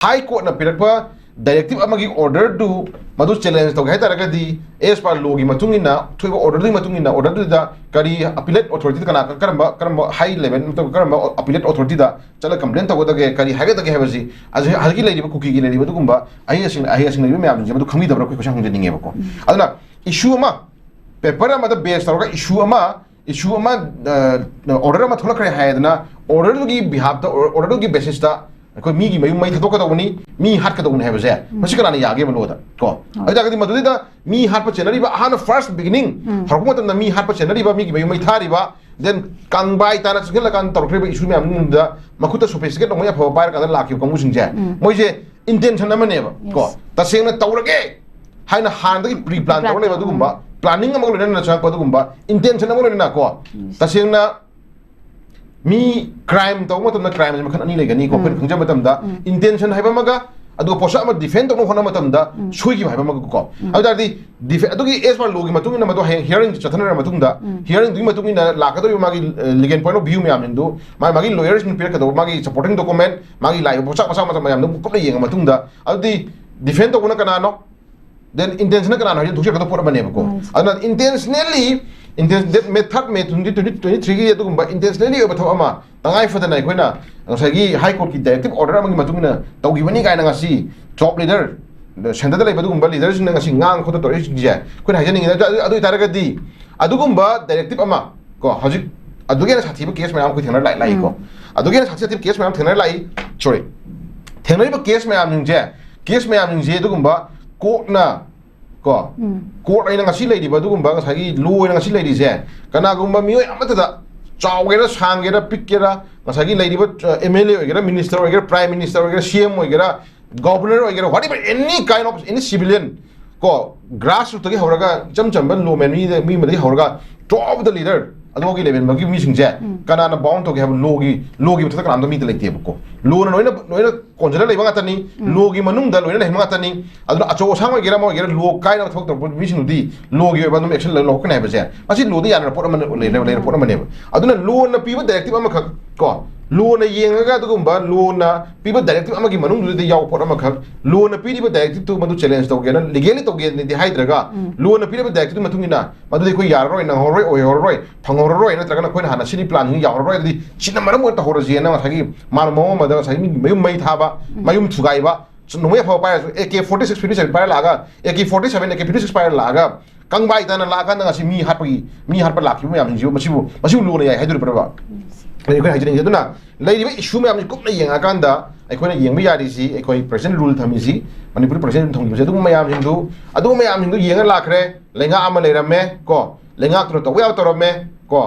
high court ना पिरकपा directive अमगी order दु मधु challenge तो हैतरगदी एज पर लॉ की मतुंगिना थोइबो ऑर्डर दि मतुंगिना ऑर्डर दुदा करी अपीलेट अथॉरिटी कना करम हाई लेवल तो करम अपीलेट अथॉरिटी दा चला कंप्लेंट तगदगे करी हागदगे हैबसी आज हरगी लेरिबो कुकी की लेरिबो दुगुंबा अहियसिंग लेरिबो मैम जे मधु खंगीदबरा कोई क्वेश्चन हंजनिंगेबको अदना इशू अमा पेपर अमा द बेस तौरगा इशू अमा ऑर्डर अमा थोला करे हायदना ऑर्डर की बिहाफ ऑर्डर की बेसिस दा कोई मी की मयू मई थदोकदौनी मी हाटकदौनी हैबसे मसी कनाना यागे बलोदा को अजागदी मदुदिदा मी हाटप चेनरीबा अहान फर्स्ट बिगिनिंग हरकुमतन मी हाटप चेनरीबा मी की मयू मई थारीबा देन कांगबाई ताना सगल कान तौरख्रेबा इशू मैम दा मखुता सोफिस्टिकेट नोंया फो पायर कान लाखि कंगु सिंजे मोइजे इंटेंशन अमनेबा को तसेंगना तौरगे हाइना हानदगी प्री प्लान तौरलेबा दुगुंबा प्लानिंग अमगो लेना चंग पदुगुंबा इंटेंशन अमगो लेना को तसेंगना मी क्राइम तौब मतमना क्राइम जे मखन अनि लेगनी को फिर खंजा मतमदा इंटेंशन हाइबा मगा अदु पोसा अम डिफेंड तौनो होना मतमदा सुइगी हाइबा मगा को अदारदी डिफेंड अदुगी एज पर लोगी मतुंगिना मदो हियरिंग चथनरा मतुंगदा हियरिंग दुगी मतुंगिना लाकदो मागी legal point of view ma'am निंदो मागी लॉयर्स नि पिरक दो मागी सपोर्टिंग डॉक्यूमेंट मागी लाइव पोसा पोसा मत मैम नु कपले येंग मतुंगदा अदुदी डिफेंड तौना कनानो देन इंटेंशन कनानो हजि दुखे कदो पोर बनेबको अदना इंटेंशनली मेथड में 2023 की अदुगुंबा इंटेंशनली ओबा थमा तंगाई फदना अखोइना ngसागी हाई कोर्ट की डायरेक्टिव ऑर्डर अमगी मतुंगिना तौगिबनी गायना ngasi टॉप लीडर सेंटर लेबा दुगुंबा लीडर सिंग ngasi ngang खोतो तोरि जे कोइ हाइजनिंग अदु तारगदी अदुगुंबा डायरेक्टिव अमा को हजिक अदुगेना साथीबा केस मैम को थेनर लाई को अदुगेना साथी केस मैम थेनर लाई सॉरी थेनरिबा केस मैम जे दुगुंबा कोर्टना को कोर्ट अइना ngasi लेदिबा दुगुंबा ngसागी लो अइना ngasi लेदिसे कनागुंबा मियो अमतदा चावगेरा सांगेरा पिकेरा ngसागी लेदिबा एमएलए ओगेरा मिनिस्टर ओगेरा प्राइम मिनिस्टर ओगेरा सीएम ओगेरा गवर्नर ओगेरा whatever any kind of any civilian को ग्रास रूट तगी हौरगा चमचम लो मैन मी मदि हौरगा टॉप ऑफ द लीडर अदोगी लेवल मगी मी सिंजे कनाना बाउंड तो गेब लोगी मथक काम मी लेतेबको लोना नोइना कोंजरा लेबा गातनी लोगी मनुंग दा लोइना लेबा गातनी अदुना अचो सांग ओगेरा मोगेरा लो काइना थक तो मी सिनुदी लोगी ओबा दम एक्शन लो कने बजे मसी लोदी याना पोट मन लेरे पोट मने अदुना लोना पीबा डायरेक्टिव अमा खक को लोना येंगा दुगुंबा लोना पीबा डायरेक्टिव अमा की मनुंग दुदि याव पोट अमा खक लोना पीबा डायरेक्टिव तो मदु चैलेंज तोगेना लीगली तोगे नि हाइद्रगा लोना पीबा डायरेक्टिव मतुंगिना मदु कोइ याररोय ना होरोय ओय होरोय फंगोरोय नत्रगना कोइना हाना सिनि प्लान यावरोय दि सिना मरम त होरजिना सागी मान मो मद सागी मयुम मई थाबा मयुम थुगाइबा नोंया फो पाय AK47 57 पाय लागा AK47 AK56 पाय लागा कंगबाई तना लागा नगासी मी हाटपा लाखिबो याम जियो मसिबु लोना याय हाइदुर परबा अखोय हाइजनिंग जदुना लेरिबा इशू मैम कुपना येंगा कांदा अखोयना येंबा यारिसी अखोय प्रेसिडेंट रूल थमिसी मणिपुर प्रेसिडेंट थोंगिबसे दुम मैम हिंदू येंगा लाखरे लेंगा अमा लेरमे को लेंगा तो तोया तोरमे को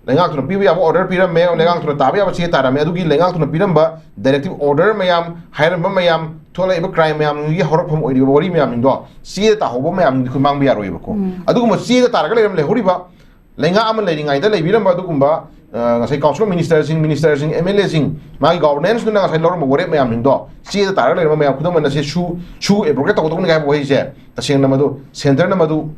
लेंगा तो पीबा याबो ऑर्डर पीरमे लेंगा तो ताबा याबा चे तारमे अदुगी लेंगा तो पीरमबा डायरेक्टिव ऑर्डर मैम हायरम मैम थोलाइबा क्राइम मैम गी हरफम ओइदिबा वरी मैम हिंदो सी ताहोबो मैम खु मांगबा यारोइबको अदुगुम सी तारगा लेरम लेहोरिबा लेंगा अमा लेरिंगाइदा लेबिरमबा अदुगुंबा ngasai council minister sing MLA sing mai governance na ngasai lor mo wore mayam hindo si da tar le mayam khudam na se shu e broke to ni ga bo hise ta sing na madu center na madu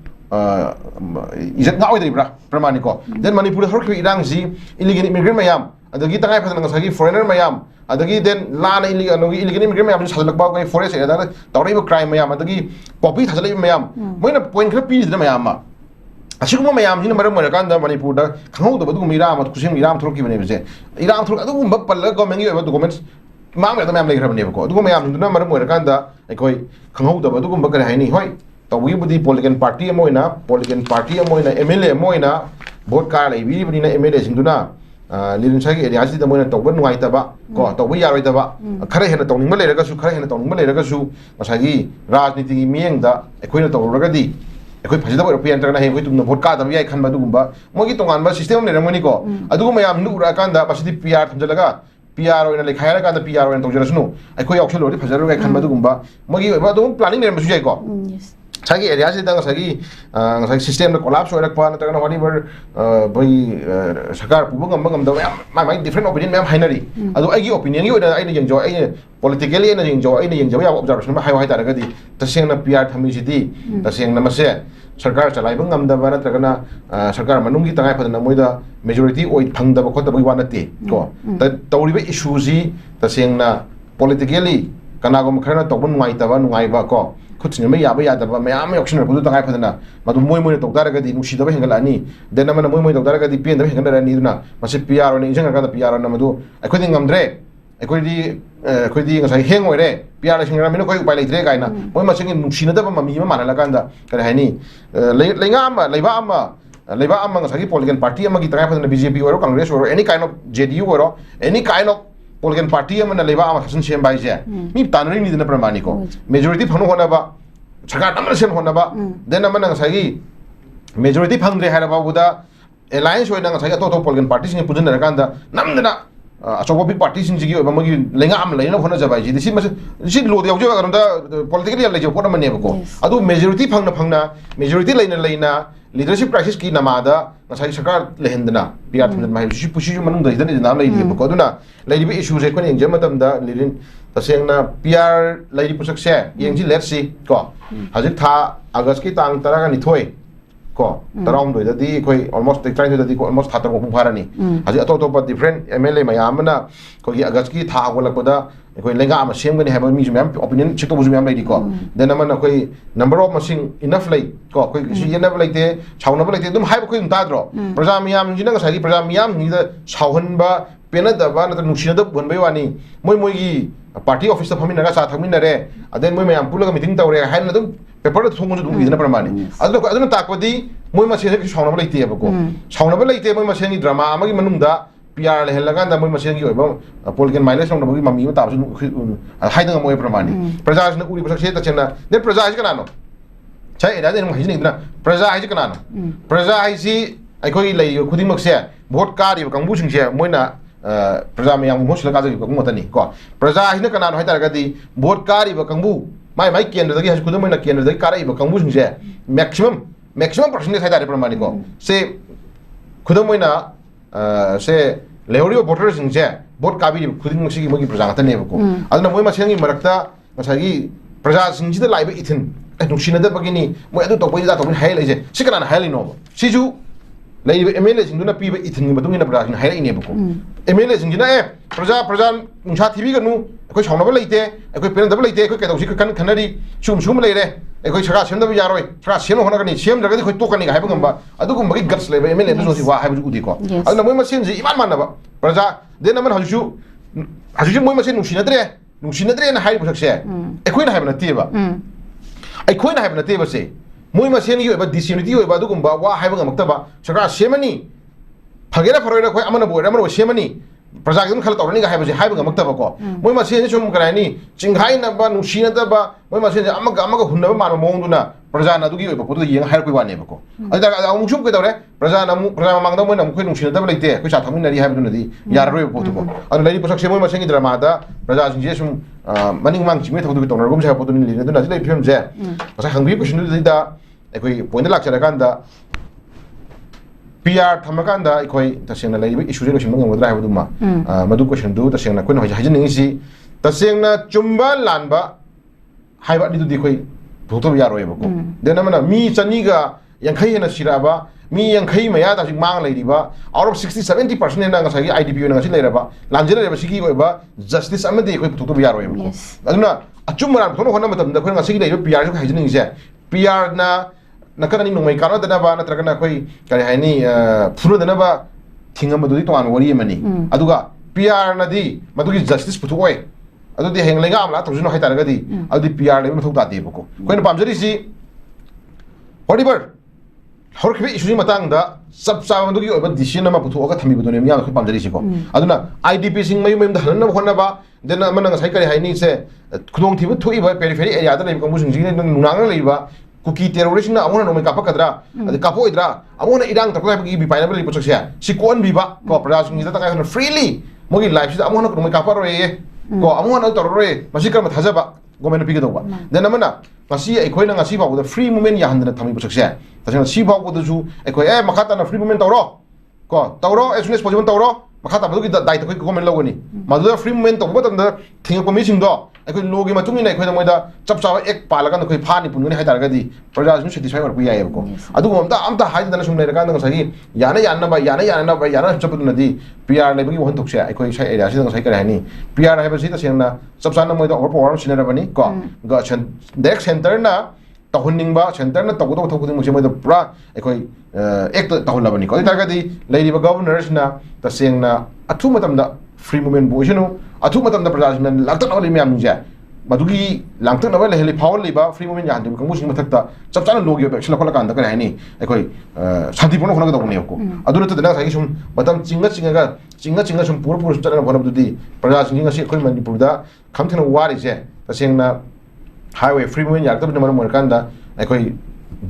izat na oidri bra pramaniko then manipur hor ki irang si illegal immigrant mayam adagi tangai phadan ngasai foreigner mayam adagi then la na illegal immigrant mayam salak ba ko forest area da tawri crime mayam adagi popi thajale mayam moina point khra pi da mayam ma असिगुम ma'am हिन मरम मरकान दा मणिपुर दा खंगौ दबदु मिराम खुसिम इराम थ्रोकी बने बजे इराम थ्रोक अदु गुम पल्ल government की डॉक्यूमेंट्स मांग दा मैम लेखर बने बको अदु मैम हिन मरम मरकान दा अखोय खंगौ दबदु गुम करे हाइनी होय तवी बुदी पॉलिटिकल पार्टी अमोइना MLA अमोइना वोट कार लेबी बनिना MLA सिंदुना लिरिनसागी एरिया सिदा मोइना तौबा नुवाइतबा को तौबा यारोइतबा खरे हेना तौनिंग लेरगसु मसागी राजनीति की मियंगदा अखोयना तौरगदी अखोय फजदा यूरोपियन तरना हे तुम वोट का दम याय खनबा दुगुंबा मोगी तोंगानबा सिस्टम लेरमनी को अदुगु मयाम नु उरा कांदा बसदी PR थमजलगा PR ओइना लेखायरा कांदा PR ओइना तौजरसनु अखोय ऑप्शन लोरी फजरु गाय खनबा दुगुंबा मोगी बदु प्लानिंग लेरमसु जाय को सागी एरिया से दंग सागी सिस्टम द कोलैप्स ओरकपा नतरना व्हाटएवर बई सरकार पुबंग अंबंग द माय डिफरेंट ओपिनियन मैम हाइनरी अदु आइगी ओपिनियन गी ओइना आइना यंजो आइना पॉलिटिकली आइना यंजो या ऑब्जर्वेशन मा हाय तारगदी तसेंगना PR थमिसिदी तसेंगना मसे सरकार चलाइबा ngamdaba natragana सरकार मनुंगी तंगाय फदना मोइदा मेजॉरिटी ओइ फंगदबा खोतबा वा नते को तौरिबा इशू जी तसेंगना पॉलिटिकली ꯀꯅꯥꯒꯨꯝꯕ ꯈꯔꯅ ꯇꯧꯕ ꯅꯨꯡꯉꯥꯏꯇꯕ ꯅꯨꯡꯉꯥꯏꯕ ꯀꯣ ꯈꯨꯠꯁꯤꯟꯅꯕ ꯌꯥꯕ ꯌꯥꯗꯕ ꯃꯌꯥꯝ ꯑꯃ ꯌꯥꯎꯁꯤꯟꯅꯔꯛꯄꯗꯨ ꯇꯉꯥꯏ ꯐꯗꯅ ꯃꯗꯨ ꯃꯣꯏꯅ ꯇꯧ ꯇꯥꯔꯒꯗꯤ ꯅꯨꯡꯁꯤꯗꯕ ꯍꯦꯟꯒꯠꯂꯛꯑꯅꯤ ꯗꯦꯟ ꯑꯃꯅ ꯃꯣꯏ ꯇꯧ ꯇꯥꯔꯒꯗꯤ ꯄꯦꯟꯗꯕ ꯍꯦꯟꯒꯠꯅꯔꯅꯤ ꯑꯗꯨꯅ ꯃꯁꯤ ꯄꯤ ꯑꯥꯔ ꯑꯣꯏꯅ ꯏꯟꯁꯤꯟꯈ꯭ꯔꯀꯥꯟꯗ ꯄꯤ ꯑꯥꯔ ꯑꯣꯏꯅ ꯃꯗꯨ ꯑꯩꯈꯣꯏꯗꯤ ꯉꯝꯗ꯭ꯔꯦ ꯑꯩꯈꯣꯏꯗꯤ ꯉꯁꯥꯏ ꯍꯦꯡ ꯑꯣꯏꯔꯦ ꯄꯤ ꯑꯥꯔ ꯂꯩꯁꯤꯟꯈ꯭ꯔꯕꯅꯤꯅ ꯑꯩꯈꯣꯏ ꯎꯄꯥꯏ ꯂꯩꯇ꯭ꯔꯦ ꯀꯥꯏꯅ ꯃꯣꯏ ꯃꯁꯤꯒꯤ ꯅꯨꯡꯁꯤꯅꯗꯕ ꯃꯃꯤ ꯑꯃ ꯃꯥꯟꯍꯜꯂꯀꯥꯟꯗ ꯀꯔꯤ ꯍꯥꯏꯅꯤ ꯂꯩꯕꯥꯛ ꯑꯃ ꯉꯁꯥꯏꯒꯤ ꯄꯣꯂꯤटिꯀꯦꯜ ꯄꯥꯔꯇꯤ ꯑꯃꯒꯤ ꯇꯉꯥꯏ ꯐꯗꯅ BJP ꯑꯣꯏꯔꯣ ꯀꯪꯒ꯭ꯔꯦꯁ ꯑꯣꯏꯔꯣ ꯑꯦꯅꯤ ꯀꯥꯏꯟ ꯑꯣꯐ JDU ꯑꯣꯏꯔꯣ ꯑꯦꯅꯤ ꯀꯥꯏꯟ ꯑꯣꯐ ꯄꯣꯂꯤटिꯀꯦꯜ ꯄꯥꯔꯇꯤ ꯑꯃꯅ ꯂꯩꯕꯥꯛ ꯑꯃ ꯁꯥꯁꯟ ꯁꯦꯝꯕ ꯍꯥꯏꯁꯦ ꯃꯤ ꯇꯥꯟꯅꯔꯤꯅꯤꯗꯅ ꯄ꯭ꯔꯃꯥꯅꯤꯀꯣ ꯃꯦꯖꯣꯔꯤꯇꯤ ꯐꯪꯅ ꯍꯣꯠꯅꯕ ꯁꯔꯀꯥꯔ ꯅꯝꯅ ꯁꯦꯝ ꯍꯣꯠꯅꯕ ꯗꯦꯟ ꯑꯃꯅ ꯉꯁꯥꯏꯒꯤ ꯃꯦꯖꯣꯔꯤꯇꯤ ꯐꯪꯗ꯭ꯔꯦ ꯍꯥꯏꯔꯐꯥꯎꯕꯗ ꯑꯦꯂꯥꯏꯟꯁ ꯑꯣꯏꯅ ꯉꯁꯥꯏꯒꯤ ꯑꯇꯣꯞ ꯑꯇꯣꯞꯄ ꯄꯣꯂꯤटिꯀꯦꯜ ꯄꯥꯔꯇꯤꯁꯤꯡ ꯄꯨꯟꯁꯤꯟꯅꯔꯀꯥꯟꯗ ꯅꯝꯗꯅ ꯑꯆꯧꯕ ꯕꯤꯛ ꯄꯥꯔꯇꯤꯁꯤꯡꯁꯤꯒꯤ ꯑꯣꯏꯕ ꯃꯣꯏꯒꯤ ꯂꯩꯉꯥꯛ ꯑꯃ ꯂꯩꯅꯕ ꯍꯣꯠꯅꯖꯕ ꯍꯥꯏꯁꯤꯗꯤ ꯁꯤ ꯂꯣꯗ ꯌꯥꯎꯖꯕ ꯀꯩꯅꯣꯗ ꯄꯣꯂꯤꯇꯤꯀꯦꯜ ꯌꯥꯝ ꯂꯩꯖꯕ ꯄꯣꯠ ꯑꯃꯅꯦꯕꯀꯣ ꯑꯗꯨ ꯃꯦꯖꯣꯔꯤꯇꯤ ꯐꯪꯅ ꯃꯦꯖꯣꯔꯤꯇꯤ ꯂꯩꯅ ꯂꯤꯗꯔꯁꯤꯞ ꯀ꯭ꯔꯥꯏꯁꯤꯁꯀꯤ ꯅꯃꯥꯗ ꯉꯁꯥꯏ ꯁꯔꯀꯥꯔ ꯂꯩꯍꯟꯗꯅ ꯄꯤ ꯑꯥꯔ ꯊꯝꯖꯤꯟꯕ ꯍꯥꯏꯕꯁꯤ ꯄꯨꯁꯤꯁꯨ ꯃꯅꯨꯡꯗ ꯂꯩꯔꯤꯕꯀꯣ ꯑꯗꯨꯅ ꯂꯩꯔꯤꯕ ꯏꯁꯨꯁꯦ ꯑꯩꯈꯣꯏꯅ ꯌꯦꯡꯖꯕ ꯃꯇꯝꯗ ꯂꯤꯔꯤꯟ ꯇꯁꯦꯡꯅ ꯄꯤ ꯑꯥꯔ ꯂꯩꯔꯤꯕ ꯄꯣꯠꯁꯛꯁꯦ ꯌꯦꯡꯁꯤ ꯂꯦꯠꯁꯤ ꯀꯣ ꯍꯧꯖꯤꯛ ꯊꯥ ꯑꯥꯒꯁꯀꯤ ꯇꯥꯡ 12 ꯀꯣ 12ꯗꯗꯤ ꯑꯩꯈꯣꯏ ꯑꯣꯜꯃꯣꯁ 13ꯗꯗꯤ ꯑꯣꯜꯃꯣꯁ ꯊꯥ 3 ꯃꯄꯨꯡ ꯐꯥꯔꯅꯤ ꯍꯧꯖꯤꯛ ꯑꯇꯣꯞꯄ ꯗꯤꯐ꯭ꯔꯦꯟ MLA ꯃꯌꯥꯝ ꯑꯃꯅ ꯑꯩꯈꯣꯏꯒꯤ ꯑꯥꯒꯁꯀꯤ ꯊꯥ ꯍꯧꯒꯠꯂꯛꯄꯗ ꯑꯩꯈꯣꯏ ꯂꯩꯉꯥꯛ ꯑꯃ ꯁꯦꯝꯒꯅꯤ ꯍꯥꯏꯕ ꯃꯤꯁꯨ ꯃꯌꯥꯝ ꯑꯣꯄꯤꯅꯤꯌꯟ ꯁꯦꯛꯇꯧꯕꯁꯨ ꯃꯌꯥꯝ ꯂꯩꯔꯤꯀꯣ ꯗꯦꯟ ꯑꯃꯅ ꯑꯩꯈꯣꯏ ꯅꯝꯕꯔ ꯑꯣꯐ ꯃꯁꯤꯡ ꯏꯅꯐ ꯂꯩ ꯀꯣ ꯑꯩꯈꯣꯏ ꯁꯤ ꯌꯦꯠꯅꯕ ꯂꯩꯇꯦ ꯁꯥꯎꯅꯕ ꯂꯩꯇꯦ ꯑꯗꯨꯝ ꯍꯥꯏꯕ ꯑꯩꯈꯣꯏ ꯑꯗꯨꯝ ꯇꯥꯗ꯭ꯔꯣ ꯄ꯭ꯔꯖꯥ ꯃꯤꯌꯥꯝꯁꯤꯅ ꯉꯁꯥꯏꯒꯤ ꯄ꯭ꯔꯖꯥ ꯃꯤꯌꯥꯝꯁꯤꯡꯁꯤꯗ ꯁꯥꯎꯍꯟꯕ ꯄꯦꯟꯅꯗꯕ ꯅꯠꯇ꯭ꯔꯒ ꯅꯨꯡꯁꯤꯅꯗꯕ ꯎꯍꯟꯕꯩ ꯋꯥꯅꯤ ꯃꯣꯏꯒꯤ ꯄꯥꯔꯇꯤ ꯑꯣꯐꯤꯁꯇ ꯐꯝꯃꯤꯟꯅꯔꯒ ꯆꯥ ꯊꯛꯃꯤꯟꯅꯔꯦ ꯑꯗꯩ ꯃꯣꯏ ꯃꯌꯥꯝ ꯄꯨꯜꯂꯒ ꯃꯤꯇꯤꯡ ꯇꯧꯔꯦ ꯍꯥꯏꯅ ꯑꯗꯨꯝ ꯄꯦꯄꯔꯗ ꯊꯣꯡꯕꯁꯨ ꯑꯗꯨꯝ ꯎꯏꯗꯅ ꯄ꯭ꯔꯃꯥꯅꯤ ꯑꯗꯨꯅ ꯇꯥꯛꯄꯗꯤ ꯃꯣꯏ ꯃꯁꯦꯟꯁꯦ ꯀꯩꯁꯨ ꯁꯥꯎꯅꯕ ꯂꯩꯇꯦꯕꯀꯣ ꯁꯥꯎꯅꯕ ꯂꯩꯇꯦ ꯃꯣꯏ ꯃꯁꯦꯟꯒꯤ ꯗ꯭ꯔꯃꯥ ꯑꯃꯒꯤ ꯃꯅꯨꯡꯗ ꯄꯤ ꯑꯥꯔ ꯂꯩꯍꯜꯂꯀꯥꯟꯗ ꯃꯣꯏ ꯃꯁꯦꯟꯒꯤ ꯑꯣꯏꯕ ꯄꯣꯂꯤटिꯀꯦꯜ ꯃꯥꯏꯂꯦꯖ ꯂꯧꯅꯕꯒꯤ ꯃꯃꯤ ꯑꯃ ꯇꯥꯕꯁꯨ ꯍꯥꯏꯗ ꯉꯝꯃꯣꯏ ꯄ꯭ꯔꯃꯥꯅꯤ ꯄ꯭ꯔꯖꯥꯁꯤꯅ ꯎꯔꯤꯕ ꯁꯛꯁꯦ ꯇꯁꯦꯡꯅ ꯗꯦꯟ ꯄ꯭ꯔꯖꯥ ꯍꯥꯏꯁꯤ ꯀꯅꯥꯅꯣ ꯉꯁꯥꯏ ꯑꯦꯗꯥꯗꯤ ꯑꯗꯨꯝ ꯍꯥꯏꯖꯅꯤꯡꯗꯅ ꯄ꯭ꯔꯖꯥ ꯍꯥꯏꯁꯤ ꯀꯅꯥꯅꯣ ꯄ꯭ꯔꯖꯥ ꯍꯥꯏꯁꯤ ꯑꯩꯈꯣꯏꯒꯤ ꯂꯩꯔꯤꯕ ꯈꯨꯗꯤꯡꯃꯛꯁꯦ ꯚꯣꯠ ꯀꯥꯔꯤꯕ ꯀꯥꯡꯕꯨꯁꯤꯡꯁꯦ ꯃꯣꯏꯅ ꯄ꯭ꯔꯖꯥ ꯃꯌꯥꯝꯒꯤ ꯃꯍꯨꯠ ꯁꯤꯜꯂ ꯀꯥꯖꯔꯤꯕ ꯀꯥꯡꯕꯨ ꯉꯥꯛꯇꯅꯤ ꯀꯣ ꯄ꯭ꯔꯖꯥ ꯍꯥꯏꯁꯤꯅ ꯀꯅꯥꯅꯣ ꯍꯥꯏꯇꯥꯔꯒꯗꯤ ꯚꯣꯠ ꯀꯥꯔꯤꯕ ꯀꯥꯡꯕꯨ ꯃꯥꯏ ꯀꯦꯟꯗ꯭ꯔꯗꯒꯤ ꯍꯧꯖꯤꯛ ꯈꯨꯗꯝ ꯑꯣꯏꯅ ꯀꯦꯟꯗ꯭ꯔꯗꯒꯤ ꯀꯥꯔꯛꯏꯕ ꯀꯥꯡꯕꯨꯁꯤꯡꯁꯦ ꯃꯦꯛꯁꯤꯃꯝ ꯄꯔꯁꯦꯟꯇꯦꯖ ꯍꯥꯏꯇꯥꯔꯦ ꯄ꯭ꯔꯃꯥꯅꯤꯀꯣ ꯁꯦ ꯈꯨꯗꯝ ꯑꯣꯏꯅ ꯁꯦ ꯂꯩꯍꯧꯔꯤꯕ ꯚꯣꯇꯔꯁꯤꯡꯁꯦ ꯚꯣꯠ ꯀꯥꯕꯤꯔꯤꯕ ꯈꯨꯗꯤꯡꯃꯛꯁꯤꯒꯤ ꯃꯣꯏꯒꯤ ꯄ꯭ꯔꯖꯥ ꯉꯥꯛꯇꯅꯦꯕꯀꯣ ꯑꯗꯨꯅ ꯃꯣꯏ ꯃꯁꯦꯟꯒꯤ ꯃꯔꯛꯇ ꯉꯁꯥꯏꯒꯤ प्रजासिंसिदा लाइबा इथिन नुसिनदबगिनी मोय अदु तोबई दा तोबई हाय लेजे सिकनाना हाय लिनोबो सिजु लाइबा एमएलए सिंदुना पीबा इथिन बदुंगिना प्रजासिन हाय इनेबको एमएलए सिंजिना प्रजा नुसा थिबिगनु अखोय सावनबा लेते अखोय पेनदबा लेते अखोय केदौसि कन खनरी सुम लेरे अखोय सका सेमदबा यारोय सका सेम होनगनी सेमद्रगदि अखोय टोकनी हायबा गंबा अदुगुंबगी गट्स लेबा एमएलए दुसि वा हायबु उदिको अदुना मोय मसेनजि इमान मानबा प्रजा देन मन हजु मोय मसेन नुसिनद्रे ना हायबु सकसे अखोयना हायबा नतेबा अखोयना हायबा नतेबा से मोय मसेन गी ओबा डिसयूनिटी ओबा अदुगुंबा वा हायबा गमक्तबा सका सेमनी फगेरा फरोयरा अखोय अमना बोयरा अमना सेमनी प्रजा एकदम खल तौरनी गा हायबजे हायबा गमक्तबा को मोय मसेन सुम करायनी चिंघाइनबा नुसिनदबा मोय मसेन अमगा हुन्नबा मानो मोंदुना प्रजा नदुगी ओबा पोतु येंग हायरकोय वानेबको अदा अमुक सुम केदौरे प्रजा मांगदा मोय नम खोय नुसिनदबा लेते खोय चा थमिनरी हायबदुनदी याररोय पोतुको अदु लैरि पोसक से मोय मसेन गी ड्रामादा प्रजा सिंजे सुम मनिंग मांग चिमे थौदु तौनरगुम से पोतुनि लिने दुना जिलै फिल्म जे मसा हंगबी क्वेश्चन दुदा एखोय पॉइंट लाक्चरकांदा PR थमकांदा एखोय तसेंना लैरि इशू जे लोसिन मंगमद्रा हायबदुमा मदु क्वेश्चन दु तसेंना खोय होय हायजनिंगि तसेंना चुम्बा लानबा हायबा दिदुदि खोय भोतो यारोयबको देन मना मी चनीगा यंखै हेना सिराबा मी यंखै मया दा मांग लैरिबा आउट ऑफ 60-70% हेना ngसागी IDP ओना ngasi लैरबा लांजले लेबा सिगी ओयबा जस्टिस अमदि खोय भोतो यारोयबको अदुना अचुमरा भोतो होना मतमदा खोय ngasi लैरि PR जो हायजनिंगि जे PR ना नकनी नोंमै कानदनबा नत्रगना खोय करै हायनी फुनदनबा थिंगमदुदि तोवान वरी मनी अदुगा PR नदी मदुगी जस्टिस पुथोय अदुदि हेंग लेगा आमला तौजुनो हायतारगदि अदुदि PR लेबा मथौ तादेबको खोयना पामजरिसि व्हाटएवर हरखबे इशुनि मतंगदा सब चाब मदुगी ओबा डिसिजन मा पुथोगा थमिबदोने मिया खोय पामजरिसिको अदुना IDP सिंग मयु मयम दहनना होनबा देन मन ngसाय करै हायनी से खुदोंग थिबु थुइबा पेरिफेरी एरिया दा लेबा कंबु सिंजिने नुनांग लेबा कुकी टेररिस्ट ना अमोना नोमै कापकद्रा अदि कापोइद्रा अमोना इरांग तकलाबगी बि पाइनाबल लिपोचक्सिया सिकोन बिबा को प्रजासिंग जिदा तकाय फ्रीली मोगी लाइफ सिदा अमोना नोमै कापरोय को अमोना तरोय मसि कर्म थाजबा गवर्नमेंट पिगदोबा देन अमना मसि एखोयना ngasi बाबुदा फ्री मूवमेंट याहनदना थमिपोचक्सिया तसेना सि बाबुदसु एखोय मखाताना फ्री मूवमेंट तौरो को तौरो एज सुन एज पॉसिबल तौरो मखाता बदुगी दायित्व खोय गवर्नमेंट लवगनी मदुदा फ्री मूवमेंट तौबा तंदा थिंगको मिसिंगदो ꯑꯩꯈꯣꯏ ꯂꯣꯒꯤ ꯃꯇꯨꯡ ꯏꯟꯅ ꯑꯩꯈꯣꯏꯅ ꯃꯣꯏꯗ ꯆꯞ ꯆꯥꯕ ꯑꯦꯛ ꯄꯥꯜꯂꯀꯥꯟꯗ ꯑꯩꯈꯣꯏ ꯐꯥꯅꯤ ꯄꯨꯟꯒꯅꯤ ꯍꯥꯏꯇꯥꯔꯒꯗꯤ ꯄ꯭ꯔꯖꯥꯁꯤꯡ ꯁꯦꯇꯤꯁꯐꯥꯏ ꯑꯣꯏꯔꯛꯄ ꯌꯥꯏꯑꯕꯀꯣ ꯑꯗꯨꯒꯨꯝꯕ ꯑꯝꯇ ꯍꯥꯏꯗꯅ ꯁꯨꯝ ꯂꯩꯔꯀꯥꯟꯗ ꯉꯁꯥꯏꯒꯤ ꯌꯥꯅ ꯆꯠꯄꯗꯨꯅꯗꯤ ꯄꯤ ꯑꯥꯔ ꯂꯩꯕꯒꯤ ꯋꯥꯍꯟꯊꯣꯛꯁꯦ ꯑꯩꯈꯣꯏ ꯁꯥꯏ ꯑꯦꯔꯤꯌꯥꯁꯤꯗ ꯉꯁꯥꯏ ꯀꯔꯤ ꯍꯥꯏꯅꯤ ꯄꯤ ꯑꯥꯔ ꯍꯥꯏꯕꯁꯤ ꯇꯁꯦꯡꯅ ꯆꯞ ꯆꯥꯅ ꯃꯣꯏꯗ ꯑꯣꯚꯔ ꯄꯥꯋꯔ ꯑꯃ ꯁꯤꯟꯅꯔꯕꯅꯤ ꯀꯣ ꯗꯥꯏꯔꯦꯛ ꯁꯦꯟꯇꯔꯅ ꯇꯧꯍꯟꯅꯤꯡꯕ ꯁꯦꯟꯇꯔꯅ ꯇꯧꯒꯗꯕ ꯊꯕꯛ ꯈꯨꯗꯤꯡꯃꯛꯁꯦ ꯃꯣꯏꯗ ꯄꯨꯔꯥ ꯑꯩꯈꯣꯏ ꯑꯦꯛꯇ ꯇꯧꯍꯜꯂꯕꯅꯤꯀꯣ ꯑꯗꯨ ꯑꯣꯏꯇꯥꯔꯒꯗꯤ ꯂꯩꯔꯤꯕ ꯒꯕꯔꯅꯔꯁꯤꯅ ꯇꯁꯦꯡꯅ ꯑꯊꯨꯕ ꯃꯇꯝꯗ ꯐ꯭ꯔꯤ ꯃꯨꯚꯃꯦꯟꯕꯨ ꯑꯣꯏꯁꯅꯨ ꯑꯊꯨꯕ ꯃꯇꯝꯗ ꯄ꯭ꯔꯖꯥꯁꯤꯡꯅ ꯂꯥꯡꯇꯛꯅꯕ ꯂꯩꯕ ꯃꯌꯥꯝꯁꯤꯡꯁꯦ ꯃꯗꯨꯒꯤ ꯂꯥꯡꯇꯛꯅꯕ ꯂꯩꯍꯜꯂꯤ ꯐꯥꯎꯍꯜꯂꯤꯕ ꯐ꯭ꯔꯤ ꯃꯨꯚꯃꯦꯟ ꯌꯥꯍꯟꯗ꯭ꯔꯤꯕ ꯀꯥꯡꯕꯨꯁꯤꯡꯒꯤ ꯃꯊꯛꯇ ꯆꯞ ꯆꯥꯅ ꯂꯣꯒꯤ ꯑꯣꯏꯕ ꯑꯦꯛꯁꯟ ꯂꯧꯈꯠꯂꯀꯥꯟꯗ ꯀꯔꯤ ꯍꯥꯏꯅꯤ ꯑꯩꯈꯣꯏ ꯁꯥꯟꯇꯤꯄꯨꯔꯅ ꯍꯣꯠꯅꯒꯗꯧꯕꯅꯦꯕꯀꯣ ꯑꯗꯨ ꯅꯠꯇꯗꯅ ꯉꯁꯥꯏꯒꯤ ꯁꯨꯝ ꯃꯇꯝ ꯆꯤꯡꯉ ꯁꯨꯝ ꯄꯨꯔ ꯁꯨꯝ ꯆꯠꯅꯕ ꯍꯣꯠꯅꯕꯗꯨꯗꯤ ꯄ꯭ꯔꯖꯥꯁꯤꯡꯁꯤ ꯉꯁꯤ ꯑꯩꯈꯣꯏ ꯃꯅꯤꯄꯨꯔꯗ ꯈꯝ ꯊꯦꯡꯅ ꯋꯥꯔꯤꯁꯦ ꯇꯁꯦꯡꯅ ꯍꯥꯏꯋꯦ ꯐ꯭री ꯃꯨꯚꯃꯦꯟ ꯌꯥꯔꯛꯇꯕꯅ ꯃꯔꯝ ꯑꯣꯏꯔꯀꯥꯟꯗ ꯑꯩꯈꯣꯏ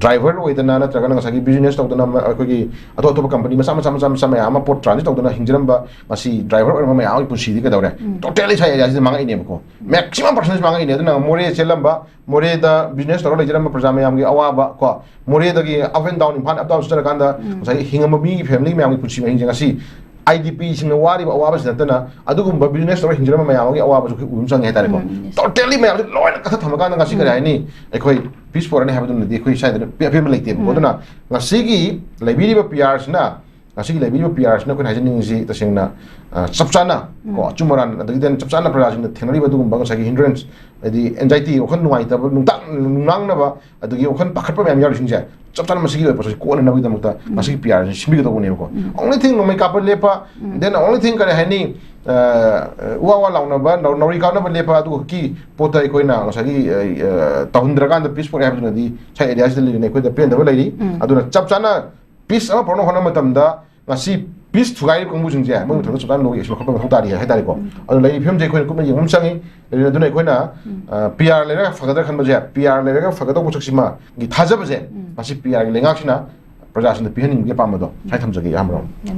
ꯗ꯭राꯏꯚꯔ ꯑꯣꯏꯗꯅ ꯅꯠꯇ꯭ꯔꯒꯅ ꯉꯁꯥꯏꯒꯤ ꯕꯤꯖꯤꯅꯦꯁ ꯇꯧꯗꯅ ꯑꯩꯈꯣꯏꯒꯤ ꯑꯇꯣꯞ ꯑꯇꯣꯞꯄ ꯀꯝꯄꯅꯤ ꯃꯆꯥ ꯃꯌꯥꯝ ꯑꯃ ꯄꯣꯠ ꯇ꯭ꯔꯥꯟꯖꯤꯠ ꯇꯧꯗꯅ ꯍꯤꯡꯖꯔꯝꯕ ꯉꯁꯤ ꯗ꯭राꯏꯚꯔ ꯑꯣꯏꯔꯝꯕ ꯃꯌꯥꯝꯒꯤ ꯄꯨꯟꯁꯤꯗꯤ ꯀꯩꯗꯧꯔꯦ ꯇꯣꯇꯦꯜꯂꯤ ꯁꯥꯏ ꯑꯦꯔꯤꯌꯥꯁꯤꯗ ꯃꯥꯡꯉꯛꯏꯅꯦꯕꯀꯣ ꯃꯦꯛꯁꯤꯃꯝ ꯄꯔꯁꯦꯟꯇꯦꯖ ꯃꯥꯡꯉꯛꯏꯅꯦ ꯑꯗꯨꯅ ꯃꯣꯔꯦ ꯆꯦꯜꯂꯝꯕ ꯃꯣꯔꯦꯗ ꯕꯤꯖꯤꯅꯦꯁ ꯇꯧꯔꯒ ꯂꯩꯖꯔꯝꯕ ꯄ꯭ꯔꯖꯥ ꯃꯌꯥꯝꯒꯤ ꯑꯋꯥꯕ ꯀꯣ ꯃꯣꯔꯦꯗꯒꯤ up and down Imphal up down ꯆꯠꯆꯔꯀꯥꯟꯗ ꯉꯁꯥꯏꯒꯤ ꯍꯤꯡꯉꯝꯕ ꯃꯤꯒꯤ ꯐꯦꯃꯤꯂꯤ ꯃꯌꯥꯝꯒꯤ ꯄꯨꯟꯁꯤ ꯃꯍꯤꯡꯁꯦ ꯉꯁꯤ IDPꯁꯤꯡꯅ ꯋꯥꯔꯤꯕ ꯑꯋꯥꯕꯁꯤ ꯅꯠꯇꯅ ꯑꯗꯨꯒꯨꯝꯕ ꯕꯤꯖꯤꯅꯦꯁ ꯇꯧꯔꯒ ꯍꯤꯡꯖꯔꯝꯕ ꯃꯌꯥꯝ ꯑꯃꯒꯤ ꯑꯋꯥꯕꯁꯨ ꯑꯩꯈꯣꯏ ꯎꯕ ꯆꯪꯉꯦ ꯍꯥꯏꯇꯥꯔꯦꯀꯣ ꯇꯣꯇꯦꯜꯂꯤ ꯃꯌꯥꯝꯁꯦ ꯂꯣꯏꯅ ꯀꯊ ꯊꯝꯃꯀꯥꯟꯗ ꯉꯁꯤ ꯀꯔꯤ ꯍꯥꯏꯅꯤ ꯑꯩꯈꯣꯏ ꯄꯤꯁ ꯐꯣꯔꯅꯤ ꯍꯥꯏꯕꯗꯨꯅꯗꯤ ꯑꯩꯈꯣꯏ ꯁ꯭ꯋꯥꯏꯗ ꯑꯄꯦꯟꯕ ꯂꯩꯇꯦꯕꯀꯣ ꯑꯗꯨꯅ ꯉꯁꯤꯒꯤ ꯂꯩꯕꯤꯔꯤꯕ ꯄꯤꯌꯥꯔꯁꯤꯅ ꯑꯩꯈꯣꯏꯅ ꯍꯥꯏꯖꯅꯤꯡꯉꯤꯁꯤ ꯇꯁꯦꯡꯅ ꯆꯞ ꯆꯥꯅ ꯀꯣ ꯑꯆꯨꯝ ꯑꯔꯥꯟ ꯑꯗꯒꯤꯗꯤ ꯆꯞ ꯆꯥꯅ ꯄ꯭ꯔꯖꯥꯁꯤꯡꯅ ꯊꯦꯡꯅꯔꯤꯕ ꯑꯗꯨꯒꯨꯝꯕ ꯉꯁꯥꯏꯒꯤ ꯍꯤꯟꯗ꯭ꯔꯦꯟꯁ ꯍꯥꯏꯗꯤ ꯑꯦꯟꯖꯥꯏꯇꯤ ꯋꯥꯈꯜ ꯅꯨꯡꯉꯥꯏꯇꯕ ꯅꯨꯡꯅꯥꯡꯅꯕ ꯑꯗꯒꯤ ꯋꯥꯈꯜ ꯄꯥꯈꯠꯄ ꯃꯌꯥꯝ ꯌꯥꯎꯔꯤꯁꯤꯡꯁꯦ ꯆꯞ ꯆꯥꯅ ꯃꯁꯤꯒꯤ ꯑꯣꯏꯕ ꯄꯣꯠꯁꯤ ꯀꯣꯛꯍꯟꯅꯕꯒꯤꯗꯃꯛꯇ ꯃꯁꯤꯒꯤ ꯄꯤ ꯑꯥꯔꯁꯤ ꯁꯤꯟꯕꯤꯒꯗꯧꯕꯅꯦꯕꯀꯣ ꯑꯣꯟꯂꯤ ꯊꯤꯡ ꯅꯣꯡꯃꯩ ꯀꯥꯞꯄ ꯂꯦꯞꯄ ꯗꯦꯟ ꯑꯣꯟꯂꯤ ꯊꯤꯡ ꯀꯔꯤ ꯍꯥꯏꯅꯤ ꯋꯥ ꯂꯥꯎꯅꯕ ꯅꯥꯎꯔꯤ ꯀꯥꯞꯅꯕ ꯂꯦꯞꯄ ꯑꯗꯨꯒ ꯀꯤ ꯄꯣꯠꯇ ꯑꯩꯈꯣꯏꯅ ꯉꯁꯥꯏꯒꯤ ꯇꯧꯍꯟꯗ꯭ꯔꯀꯥꯟꯗ ꯄꯤꯁ ꯐꯣꯔ ꯍꯥꯏꯕꯗꯨꯅꯗꯤ ꯁꯥꯏ ꯑꯦꯔꯤꯌꯥꯁꯤꯗ ꯂꯩꯔꯤꯅ ꯑꯩꯈꯣꯏꯗ ꯄꯦꯟꯗꯕ ꯂꯩꯔꯤ ꯑꯗꯨꯅ ꯆꯞ ꯆꯥꯅ ꯄꯤꯁ ꯑꯃ ꯄꯨꯔꯛꯅꯕ ꯍꯣꯠꯅꯕ ꯃꯇꯝꯗ ꯉꯁꯤ ꯄꯤꯁ ꯊꯨꯒꯥꯏꯔꯤꯕ ꯀꯥꯡꯕꯨꯁꯤꯡꯁꯦ ꯃꯣꯏ ꯃꯊꯛꯇ ꯆꯞ ꯆꯥꯅ ꯂꯣꯒꯤ ꯑꯦꯛꯁꯟ ꯂꯧꯈꯠꯄ ꯃꯊꯧ ꯇꯥꯔꯤ ꯍꯥꯏꯇꯥꯔꯦꯀꯣ ꯑꯗꯨ ꯂꯩꯔꯤꯕ ꯐꯤꯕꯝꯁꯦ ꯑꯩꯈꯣꯏꯅ ꯀꯨꯞꯅ ꯌꯦꯡꯕ ꯑꯃ ꯆꯪꯉꯤ ꯑꯗꯨꯅ ꯑꯩꯈꯣꯏꯅ ꯄꯤ ꯑꯥꯔ ꯂꯩꯔꯒ ꯐꯒꯗ꯭ꯔꯥ ꯈꯟꯕꯁꯦ ꯄꯤ ꯑꯥꯔ ꯂꯩꯔꯒ ꯐꯒꯗꯧꯕ ꯄꯣꯠꯁꯛꯁꯤꯃꯒꯤ ꯊꯥꯖꯕꯁꯦ ꯃꯁꯤ ꯄꯤ ꯑꯥꯔꯒꯤ ꯂꯩꯉꯥꯛꯁꯤꯅ ꯄ꯭ꯔꯖꯥꯁꯤꯡꯗ ꯄꯤꯍꯟꯅꯤꯡꯕꯒꯤ ꯑꯄꯥꯝꯕꯗꯣ ꯁꯥꯏ ꯊꯝꯖꯒꯦ ꯑꯌꯥꯝꯕ